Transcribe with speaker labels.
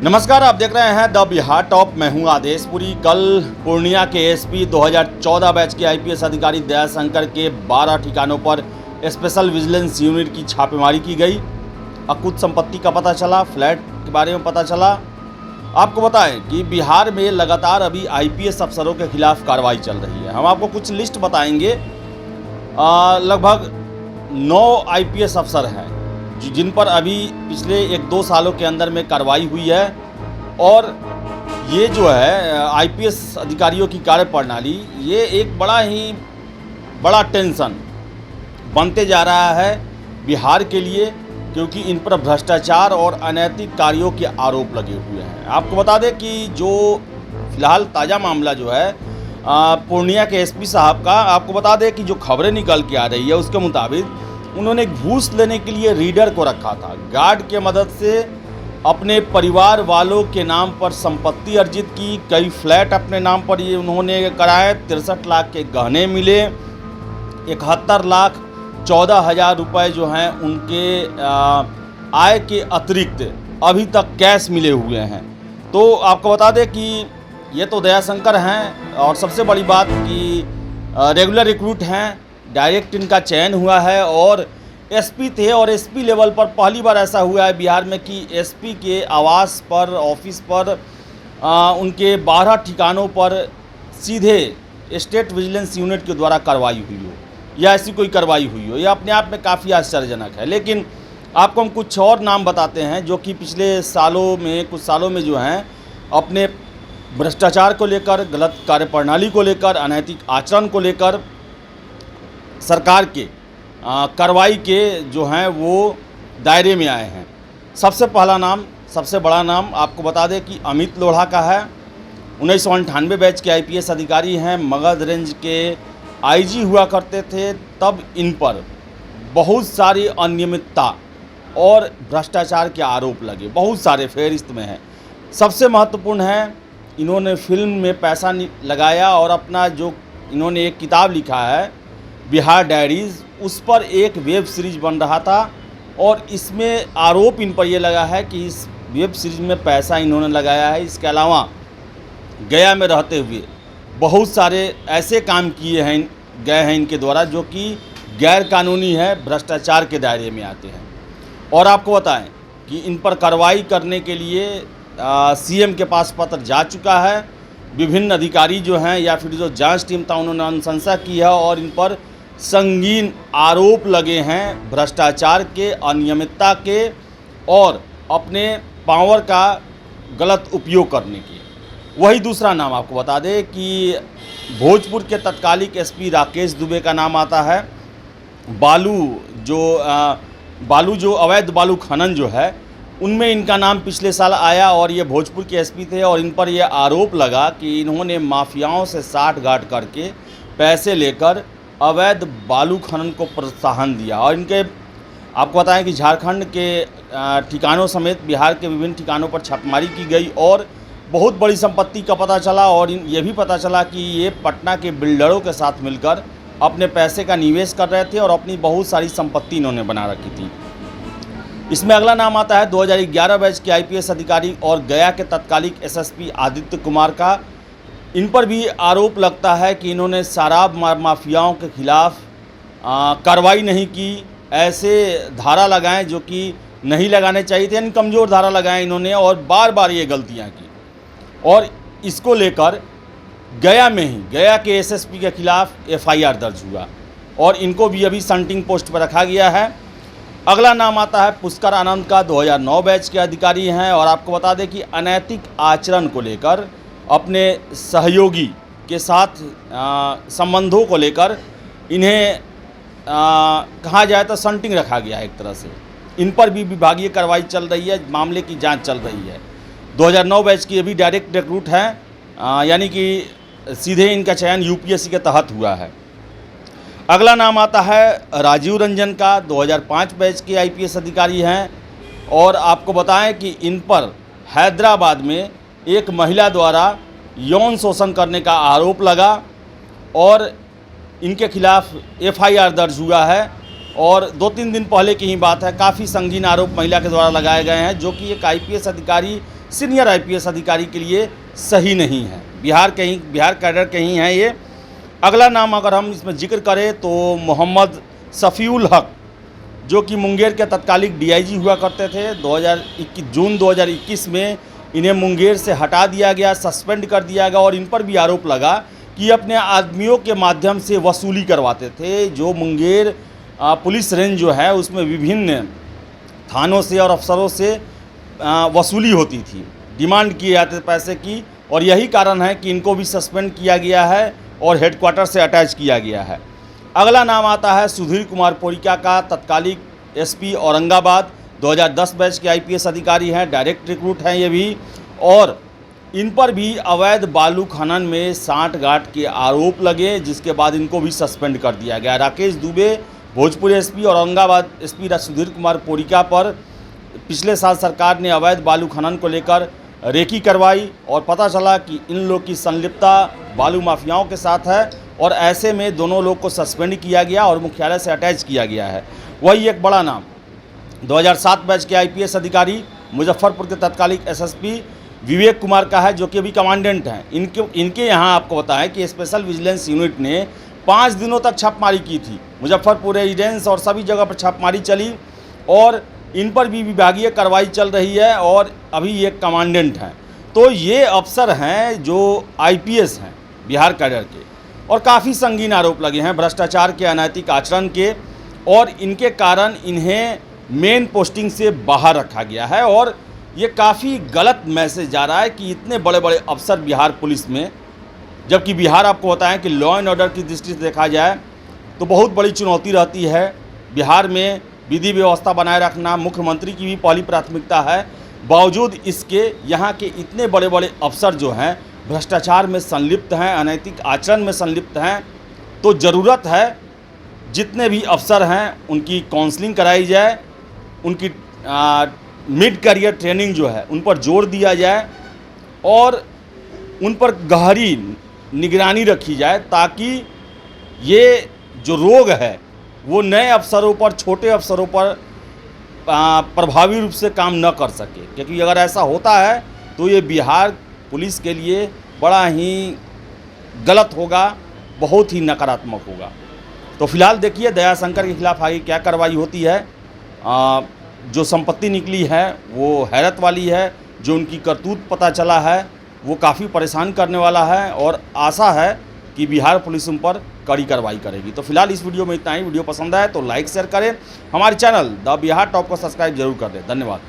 Speaker 1: नमस्कार, आप देख रहे हैं द बिहार टॉप। मैं हूं आदेशपुरी। कल पूर्णिया के एसपी 2014 बैच के आईपीएस अधिकारी दयाशंकर के 12 ठिकानों पर स्पेशल विजिलेंस यूनिट की छापेमारी की गई। अकुत संपत्ति का पता चला, फ्लैट के बारे में पता चला। आपको बताएं कि बिहार में लगातार अभी आईपीएस अफसरों के खिलाफ कार्रवाई चल रही है। हम आपको कुछ लिस्ट बताएंगे। लगभग 9 आईपीएस अफसर हैं जिन पर अभी पिछले 1-2 सालों के अंदर में कार्रवाई हुई है। और ये जो है आईपीएस अधिकारियों की कार्यप्रणाली, ये एक बड़ा टेंशन बनते जा रहा है बिहार के लिए, क्योंकि इन पर भ्रष्टाचार और अनैतिक कार्यों के आरोप लगे हुए हैं। आपको बता दें कि जो फिलहाल ताज़ा मामला जो है पूर्णिया के एसपी साहब का, आपको बता दें कि जो खबरें निकल के आ रही है उसके मुताबिक उन्होंने घूस लेने के लिए रीडर को रखा था। गार्ड के मदद से अपने परिवार वालों के नाम पर संपत्ति अर्जित की। कई फ्लैट अपने नाम पर ये उन्होंने कराए। 63 लाख के गहने मिले। 71,14,000 रुपये जो हैं उनके आय के अतिरिक्त अभी तक कैश मिले हुए हैं। तो आपको बता दें कि ये तो दयाशंकर हैं, और सबसे बड़ी बात कि रेगुलर रिक्रूट हैं। डायरेक्ट इनका चयन हुआ है और एसपी थे, और एसपी लेवल पर पहली बार ऐसा हुआ है बिहार में कि एसपी के आवास पर, ऑफिस पर उनके 12 ठिकानों पर सीधे स्टेट विजिलेंस यूनिट के द्वारा कार्रवाई हुई हो, या ऐसी कोई कार्रवाई हुई हो। यह अपने आप में काफ़ी आश्चर्यजनक है। लेकिन आपको हम कुछ और नाम बताते हैं जो कि पिछले कुछ सालों में जो हैं अपने भ्रष्टाचार को लेकर, गलत कार्यप्रणाली को लेकर, अनैतिक आचरण को लेकर सरकार के कार्रवाई के जो हैं वो दायरे में आए हैं। सबसे पहला नाम, सबसे बड़ा नाम आपको बता दें कि अमित लोढ़ा का है। 1998 बैच के आईपीएस अधिकारी हैं। मगध रेंज के आईजी हुआ करते थे। तब इन पर बहुत सारी अनियमितता और भ्रष्टाचार के आरोप लगे, बहुत सारे फेहरिस्त में हैं। सबसे महत्वपूर्ण है, इन्होंने फिल्म में पैसा लगाया और अपना जो इन्होंने एक किताब लिखा है बिहार डायरीज़, उस पर एक वेब सीरीज़ बन रहा था, और इसमें आरोप इन पर यह लगा है कि इस वेब सीरीज़ में पैसा इन्होंने लगाया है। इसके अलावा गया में रहते हुए बहुत सारे ऐसे काम गए हैं इनके द्वारा जो कि गैर कानूनी है, भ्रष्टाचार के दायरे में आते हैं। और आपको बताएं कि इन पर कार्रवाई करने के लिए सीएम के पास पत्र जा चुका है। विभिन्न अधिकारी जो हैं या फिर जो जांच टीम था उन्होंने अनुशंसा की है, और इन पर संगीन आरोप लगे हैं भ्रष्टाचार के, अनियमितता के और अपने पावर का गलत उपयोग करने के। वही दूसरा नाम आपको बता दें कि भोजपुर के तत्कालिक एसपी राकेश दुबे का नाम आता है। बालू जो अवैध बालू खनन जो है उनमें इनका नाम पिछले साल आया, और ये भोजपुर के एसपी थे, और इन पर यह आरोप लगा कि इन्होंने माफियाओं से साठगांठ करके पैसे लेकर अवैध बालू खनन को प्रोत्साहन दिया। और इनके आपको बताएं कि झारखंड के ठिकानों समेत बिहार के विभिन्न ठिकानों पर छापेमारी की गई, और बहुत बड़ी संपत्ति का पता चला। और ये भी पता चला कि ये पटना के बिल्डरों के साथ मिलकर अपने पैसे का निवेश कर रहे थे और अपनी बहुत सारी संपत्ति इन्होंने बना रखी थी। इसमें अगला नाम आता है 2011 बैच के आईपीएस अधिकारी और गया के तत्कालिक एसएसपी आदित्य कुमार का। इन पर भी आरोप लगता है कि इन्होंने शराब माफियाओं के खिलाफ कार्रवाई नहीं की। ऐसे धारा लगाएं जो कि नहीं लगाने चाहिए थे, यानी कमज़ोर धारा लगाएं इन्होंने, और बार बार ये गलतियां की। और इसको लेकर गया के एसएसपी के खिलाफ एफआईआर दर्ज हुआ, और इनको भी अभी सन्टिंग पोस्ट पर रखा गया है। अगला नाम आता है पुष्कर आनंद का। 2009 बैच के अधिकारी हैं, और आपको बता दें कि अनैतिक आचरण को लेकर, अपने सहयोगी के साथ संबंधों को लेकर इन्हें कहा जाए तो सन्टिंग रखा गया है एक तरह से। इन पर भी विभागीय कार्रवाई चल रही है, मामले की जांच चल रही है। 2009 बैच की अभी डायरेक्ट रिक्रूट हैं, यानी कि सीधे इनका चयन यूपीएससी के तहत हुआ है। अगला नाम आता है राजीव रंजन का। 2005 बैच के आईपीएस अधिकारी हैं, और आपको बताएं कि इन पर हैदराबाद में एक महिला द्वारा यौन शोषण करने का आरोप लगा, और इनके खिलाफ एफआईआर दर्ज हुआ है। और 2-3 दिन पहले की ही बात है, काफ़ी संगीन आरोप महिला के द्वारा लगाए गए हैं, जो कि एक आईपीएस अधिकारी सीनियर आईपीएस अधिकारी के लिए सही नहीं है। बिहार कैडर के ही हैं ये। अगला नाम अगर हम इसमें जिक्र करें तो मोहम्मद शफीउल हक, जो कि मुंगेर के तत्कालिक डीआईजी हुआ करते थे। जून 2021 में इन्हें मुंगेर से हटा दिया गया, सस्पेंड कर दिया गया और इन पर भी आरोप लगा कि अपने आदमियों के माध्यम से वसूली करवाते थे। जो मुंगेर पुलिस रेंज जो है उसमें विभिन्न थानों से और अफसरों से वसूली होती थी, डिमांड किए जाते पैसे की, और यही कारण है कि इनको भी सस्पेंड किया गया है और हेडक्वार्टर से अटैच किया गया है। अगला नाम आता है सुधीर कुमार पोरिका का, तत्कालिक एसपी औरंगाबाद, 2010 बैच के आईपीएस अधिकारी हैं, डायरेक्ट रिक्रूट हैं ये भी, और इन पर भी अवैध बालू खनन में सांठ-गांठ के आरोप लगे, जिसके बाद इनको भी सस्पेंड कर दिया गया। राकेश दुबे भोजपुर एसपी और औरंगाबाद एसपी सुधीर कुमार पोरिका पर पिछले साल सरकार ने अवैध बालू खनन को लेकर रेकी करवाई और पता चला कि इन लोग की संलिप्तता बालू माफियाओं के साथ है, और ऐसे में दोनों लोग को सस्पेंड किया गया और मुख्यालय से अटैच किया गया है। वही एक बड़ा नाम 2007 बैच के आईपीएस अधिकारी मुजफ्फरपुर के तत्कालिक एसएसपी विवेक कुमार का है, जो कि अभी कमांडेंट हैं। इनके यहाँ आपको बताएं कि स्पेशल विजिलेंस यूनिट ने 5 दिनों तक छापेमारी की थी। मुजफ्फरपुर रेजिडेंस और सभी जगह पर छापेमारी चली और इन पर भी विभागीय कार्रवाई चल रही है और अभी ये कमांडेंट हैं। तो ये अफसर हैं जो आईपीएस हैं बिहार कैडर के, और काफ़ी संगीन आरोप लगे हैं भ्रष्टाचार के, अनैतिक आचरण के, और इनके कारण इन्हें मेन पोस्टिंग से बाहर रखा गया है। और ये काफ़ी गलत मैसेज जा रहा है कि इतने बड़े बड़े अफसर बिहार पुलिस में, जबकि बिहार आपको बताएं कि लॉ एंड ऑर्डर की दृष्टि से देखा जाए तो बहुत बड़ी चुनौती रहती है। बिहार में विधि व्यवस्था बनाए रखना मुख्यमंत्री की भी पहली प्राथमिकता है। बावजूद इसके यहाँ के इतने बड़े बड़े अफसर जो हैं भ्रष्टाचार में संलिप्त हैं, अनैतिक आचरण में संलिप्त हैं। तो ज़रूरत है जितने भी अफसर हैं उनकी काउंसलिंग कराई जाए, उनकी मिड करियर ट्रेनिंग जो है उन पर जोर दिया जाए और उन पर गहरी निगरानी रखी जाए, ताकि ये जो रोग है वो नए अफसरों पर, छोटे अफसरों पर प्रभावी रूप से काम न कर सके। क्योंकि अगर ऐसा होता है तो ये बिहार पुलिस के लिए बड़ा ही गलत होगा, बहुत ही नकारात्मक होगा। तो फिलहाल देखिए दयाशंकर के खिलाफ आगे क्या कार्रवाई होती है। जो संपत्ति निकली है वो हैरत वाली है, जो उनकी करतूत पता चला है वो काफ़ी परेशान करने वाला है, और आशा है कि बिहार पुलिस उन पर कड़ी कार्रवाई करेगी। तो फिलहाल इस वीडियो में इतना ही। वीडियो पसंद आए तो लाइक शेयर करें, हमारे चैनल द बिहार टॉप को सब्सक्राइब जरूर कर दें। धन्यवाद।